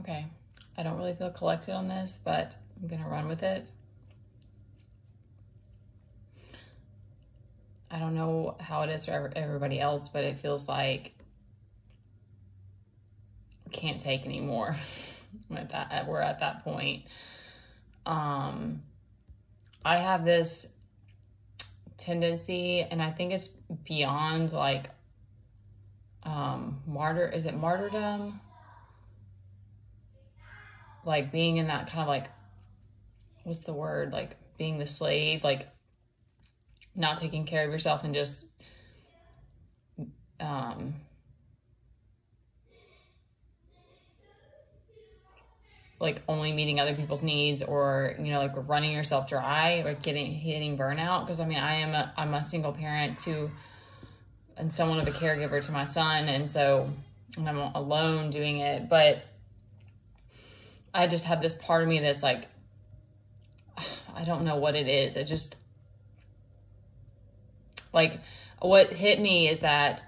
Okay. I don't really feel collected on this, but I'm going to run with it. I don't know how it is for everybody else, but it feels like I can't take anymore. We're at that point. I have this tendency, and I think it's beyond like is it martyrdom? Like being in that kind of like, what's the word? Like being the slave, like not taking care of yourself and just like only meeting other people's needs, or, you know, like running yourself dry, or hitting burnout. Because I mean, I'm a single parent too, and somewhat of a caregiver to my son. And I'm alone doing it, but I just have this part of me that's like, I don't know what it is. It just, like, what hit me is that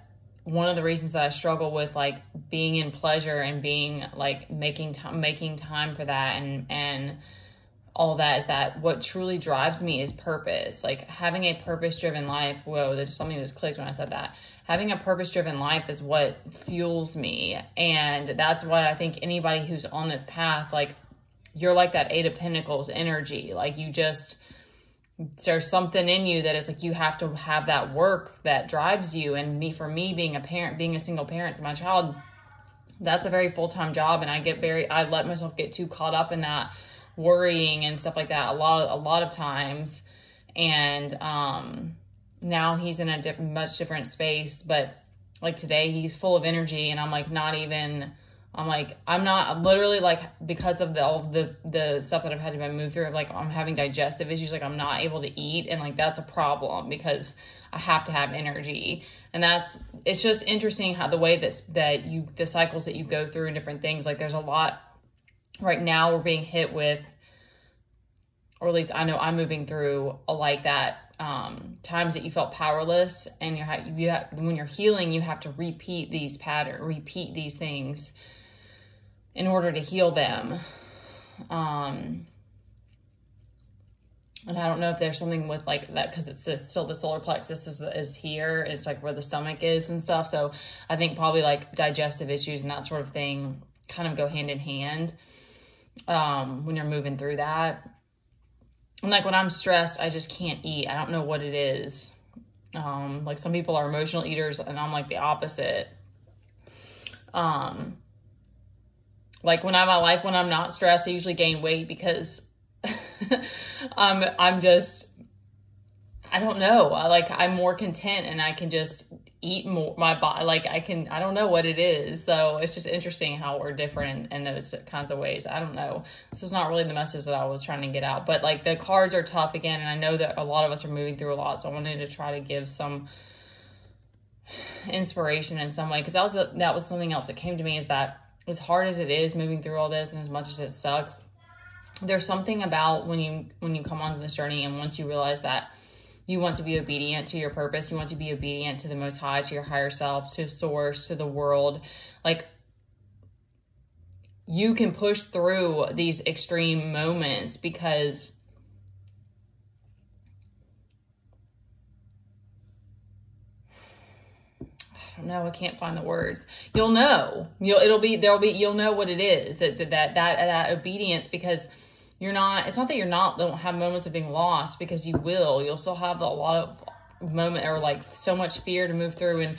one of the reasons that I struggle with like being in pleasure and being like making time for that and all of that is that what truly drives me is purpose. Like having a purpose-driven life. Whoa, there's something that just clicked when I said that. Having a purpose-driven life is what fuels me. And that's what I think anybody who's on this path, like you're like that Eight of Pentacles energy. Like you just, there's something in you that is like, you have to have that work that drives you. And for me being a parent, being a single parent to my child, that's a very full-time job. And I let myself get too caught up in that, worrying and stuff like that a lot of times. And now he's in a much different space, but like today he's full of energy, and I'm not literally like, because of all the stuff that I've had to move through, like I'm having digestive issues, like I'm not able to eat, and like that's a problem because I have to have energy. And it's just interesting how the way the cycles that you go through and different things, like there's a lot right now we're being hit with, or at least I know I'm moving through like that, times that you felt powerless, and when you're healing, you have to repeat these patterns, repeat these things in order to heal them. And I don't know if there's something with like that, because it's still the solar plexus is here. It's like where the stomach is and stuff. So I think probably like digestive issues and that sort of thing kind of go hand in hand when you're moving through that. And like when I'm stressed, I just can't eat. I don't know what it is. Like some people are emotional eaters, and I'm like the opposite. Like when I'm not stressed, I usually gain weight because I'm just, I don't know. I'm more content, and I can just eat more. My body, I don't know what it is. So it's just interesting how we're different in those kinds of ways. I don't know. This is not really the message that I was trying to get out, but like the cards are tough again. And I know that a lot of us are moving through a lot. So I wanted to try to give some inspiration in some way. Cause that was something else that came to me, is that as hard as it is moving through all this, and as much as it sucks, there's something about when you come onto this journey, and once you realize that you want to be obedient to your purpose, you want to be obedient to the Most High, to your higher self, to Source, to the world, like you can push through these extreme moments, because I don't know, I can't find the words. You'll know. You'll know what it is, that obedience, because it's not that don't have moments of being lost, because you will. You'll still have a lot of or like so much fear to move through, and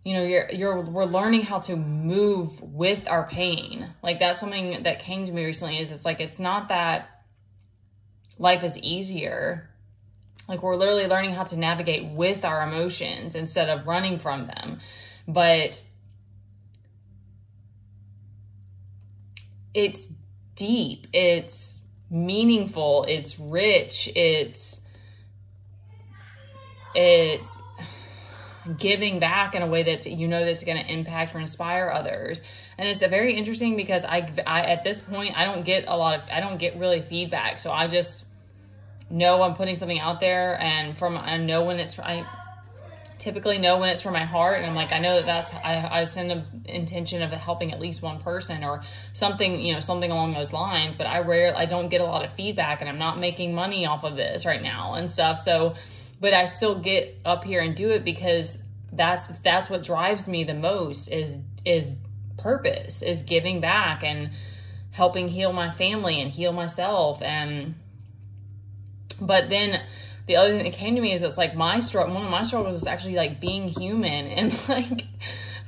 you know, we're learning how to move with our pain. Like that's something that came to me recently, is it's like, it's not that life is easier. Like we're literally learning how to navigate with our emotions instead of running from them. But it's deep, it's meaningful, it's rich, it's giving back in a way that that's going to impact or inspire others. And it's very interesting, because I at this point I don't get really feedback, so I just know I'm putting something out there, and I know when it's right. typically know when it's for my heart, and I'm like, I know that I send an intention of helping at least one person or something, you know, something along those lines, but I don't get a lot of feedback, and I'm not making money off of this right now and stuff. So, but I still get up here and do it because that's what drives me the most is purpose, is giving back and helping heal my family and heal myself. But then the other thing that came to me is it's like one of my struggles is actually like being human and like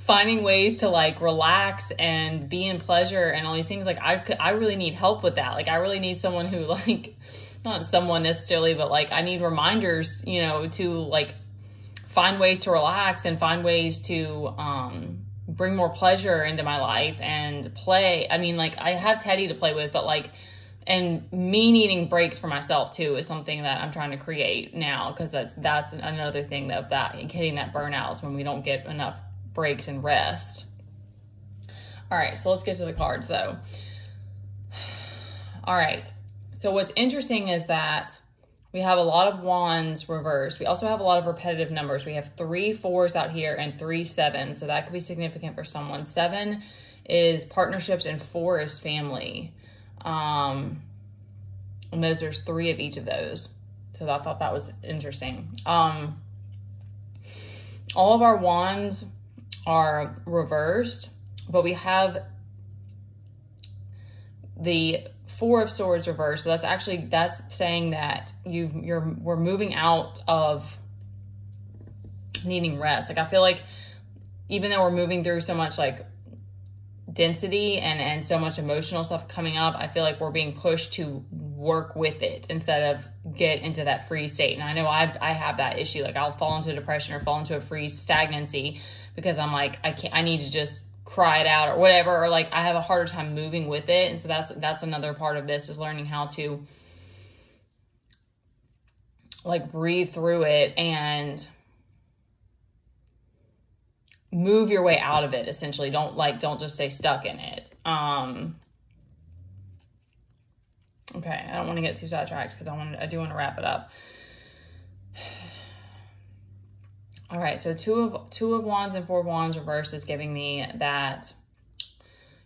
finding ways to like relax and be in pleasure and all these things. Like I really need help with that. Like I really need someone who like, not someone necessarily, but like I need reminders, you know, to like find ways to relax and find ways to bring more pleasure into my life and play. I mean, like I have Teddy to play with, but like, and me needing breaks for myself too is something that I'm trying to create now, because that's another thing of that hitting that burnout is when we don't get enough breaks and rest. All right, so let's get to the cards though. All right, so what's interesting is that we have a lot of wands reversed. We also have a lot of repetitive numbers. We have 3 4s out here and 3 7s, so that could be significant for someone. 7 is partnerships and 4 is family. And there's 3 of each of those. So I thought that was interesting. All of our wands are reversed, but we have the 4 of Swords reversed. So that's saying that we're moving out of needing rest. Like I feel like even though we're moving through so much like density and so much emotional stuff coming up, I feel like we're being pushed to work with it instead of get into that freeze state. And I know I have that issue. Like I'll fall into depression or fall into a freeze stagnancy because I'm like, I need to just cry it out or whatever, or like I have a harder time moving with it. And so that's another part of this, is learning how to like breathe through it and move your way out of it, essentially. Don't just stay stuck in it. Okay, I don't want to get too sidetracked because I do want to wrap it up. All right, so two of wands and 4 of wands reversed is giving me that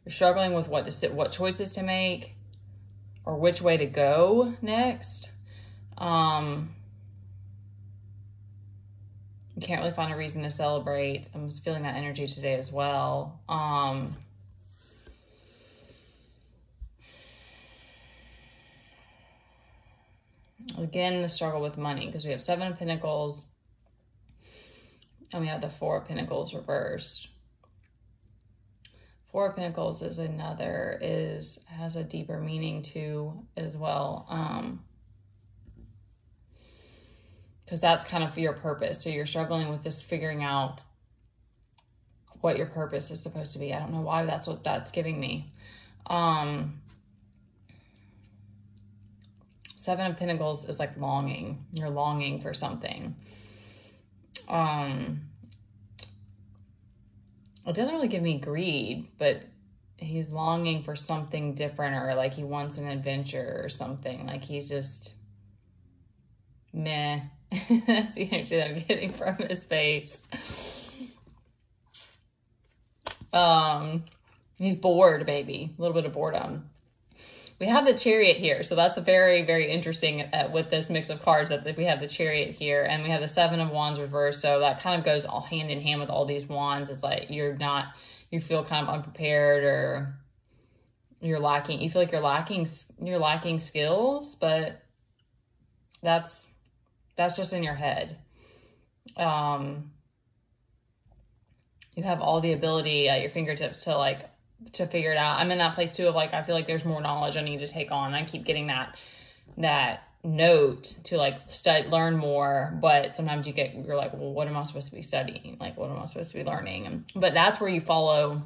you're struggling with what choices to make or which way to go next. You can't really find a reason to celebrate. I'm just feeling that energy today as well. Again, the struggle with money, because we have 7 of Pentacles and we have the 4 of Pentacles reversed. 4 of Pentacles is has a deeper meaning too as well. Because that's kind of your purpose. So you're struggling with this, figuring out what your purpose is supposed to be. I don't know why that's what that's giving me. 7 of Pentacles is like longing. You're longing for something. It doesn't really give me greed, but he's longing for something different, or like he wants an adventure or something. Like he's just meh. That's the energy that I'm getting from his face. He's bored, baby. A little bit of boredom. We have the Chariot here, so that's a very, very interesting with this mix of cards, that we have the Chariot here, and we have the 7 of Wands reversed, so that kind of goes all hand in hand with all these wands. It's like you feel kind of unprepared, or you feel like you're lacking skills, but that's just in your head. You have all the ability at your fingertips to figure it out. I'm in that place too of like, I feel like there's more knowledge I need to take on. I keep getting that note to like learn more, but sometimes you're like, well, what am I supposed to be studying? Like, what am I supposed to be learning? But that's where you follow.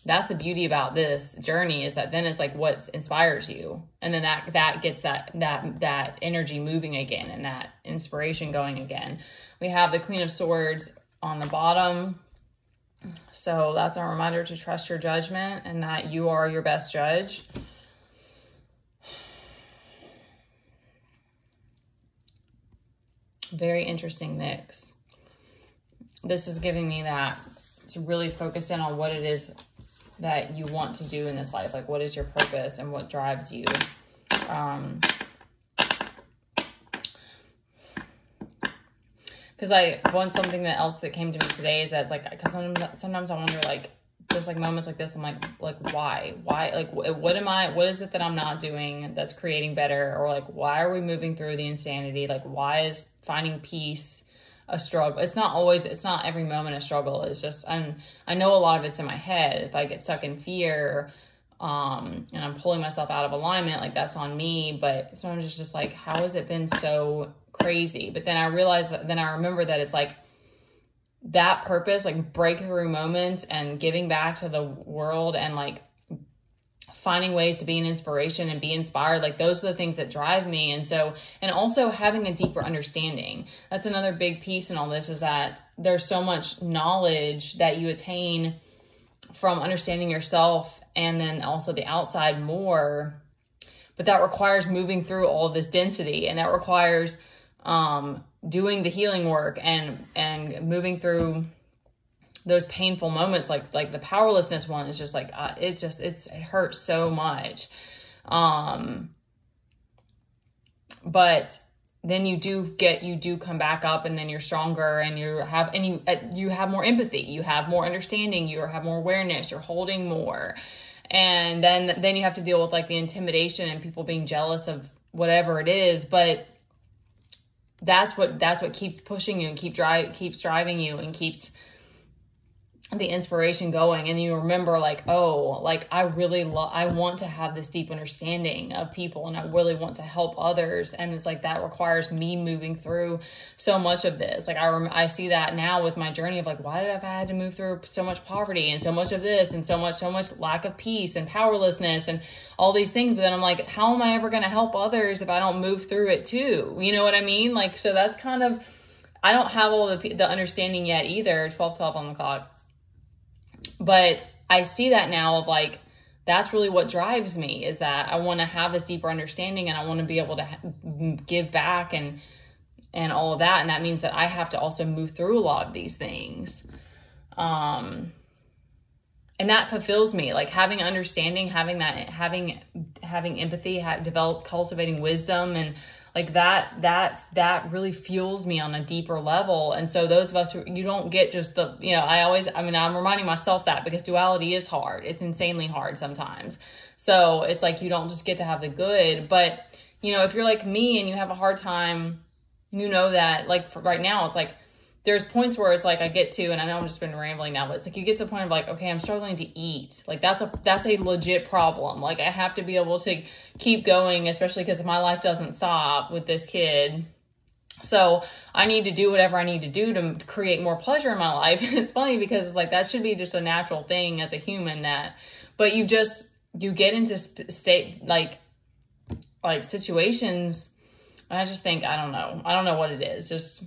That's the beauty about this journey, is that then it's like what inspires you. And then that gets that energy moving again and that inspiration going again. We have the Queen of Swords on the bottom. So that's a reminder to trust your judgment and that you are your best judge. Very interesting mix. this is giving me that to really focus in on what it is that you want to do in this life. Like, what is your purpose and what drives you? Because something that else that came to me today is that, like, because sometimes I wonder, like, there's like moments like this, I'm like why, like, what is it that I'm not doing that's creating better? Or like, why are we moving through the insanity? Like, why is finding peace a struggle? It's not every moment a struggle. It's just, I know a lot of it's in my head. If I get stuck in fear, and I'm pulling myself out of alignment, like, that's on me. But sometimes it's just like, how has it been so crazy? But then I remember that it's like, that purpose, like breakthrough moments and giving back to the world and like finding ways to be an inspiration and be inspired, like those are the things that drive me. And so, and also having a deeper understanding. That's another big piece in all this, is that there's so much knowledge that you attain from understanding yourself and then also the outside more. But that requires moving through all of this density, and that requires doing the healing work and moving through those painful moments, like the powerlessness one is just like, it hurts so much. But then you do come back up, and then you're stronger, and you have more empathy, you have more understanding, you have more awareness, you're holding more. And then you have to deal with like the intimidation and people being jealous of whatever it is. But that's what keeps pushing you and keeps driving you and keeps the inspiration going. And you remember like, oh, like I want to have this deep understanding of people, and I really want to help others. And it's like, that requires me moving through so much of this. Like I see that now with my journey of like, why did I had to move through so much poverty and so much of this and so much lack of peace and powerlessness and all these things. But then I'm like, how am I ever going to help others if I don't move through it too? You know what I mean? Like, so that's kind of, I don't have all the understanding yet either. 12:12 on the clock. But I see that now of like, that's really what drives me, is that I want to have this deeper understanding, and I want to be able to give back and all of that. And that means that I have to also move through a lot of these things. And that fulfills me, like having understanding, having empathy, cultivating wisdom, and like that really fuels me on a deeper level. And so those of us who, you don't get just the, I'm reminding myself that, because duality is hard. It's insanely hard sometimes. So it's like, you don't just get to have the good, but if you're like me and you have a hard time, that like for right now, it's like, there's points where it's like I get to, and I know I'm just been rambling now, but it's like you get to the point of like, okay, I'm struggling to eat. Like that's a legit problem. Like I have to be able to keep going, especially because my life doesn't stop with this kid. So I need to do whatever I need to do to create more pleasure in my life. And it's funny because it's like, that should be just a natural thing as a human, but you get into state, like situations. And I just think, I don't know what it is.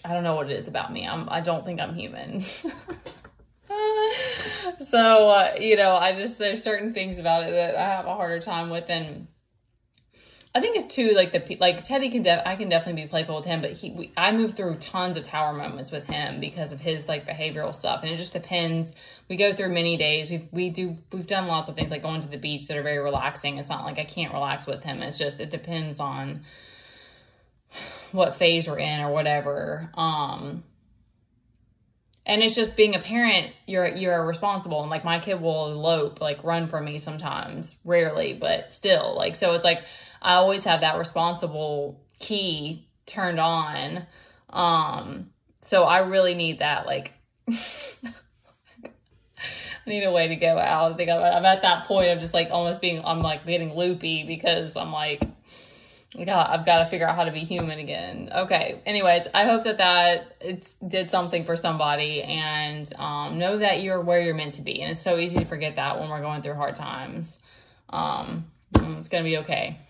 I don't know what it is about me. I don't think I'm human. So, there's certain things about it that I have a harder time with. And I think it's too, like Teddy I can definitely be playful with him, but I move through tons of tower moments with him because of his like behavioral stuff. And it just depends. We go through many days. We've done lots of things like going to the beach that are very relaxing. It's not like I can't relax with him. It's just, it depends on what phase we're in or whatever. And it's just being a parent, you're responsible. And like my kid will elope, like run from me sometimes, rarely, but still like, so it's like, I always have that responsible key turned on. So I really need that, like, I need a way to go out. I think I'm at that point of just like almost I'm like getting loopy because I'm like, I've got to figure out how to be human again. Okay. Anyways, I hope that it did something for somebody, and know that you're where you're meant to be. And it's so easy to forget that when we're going through hard times. It's going to be okay.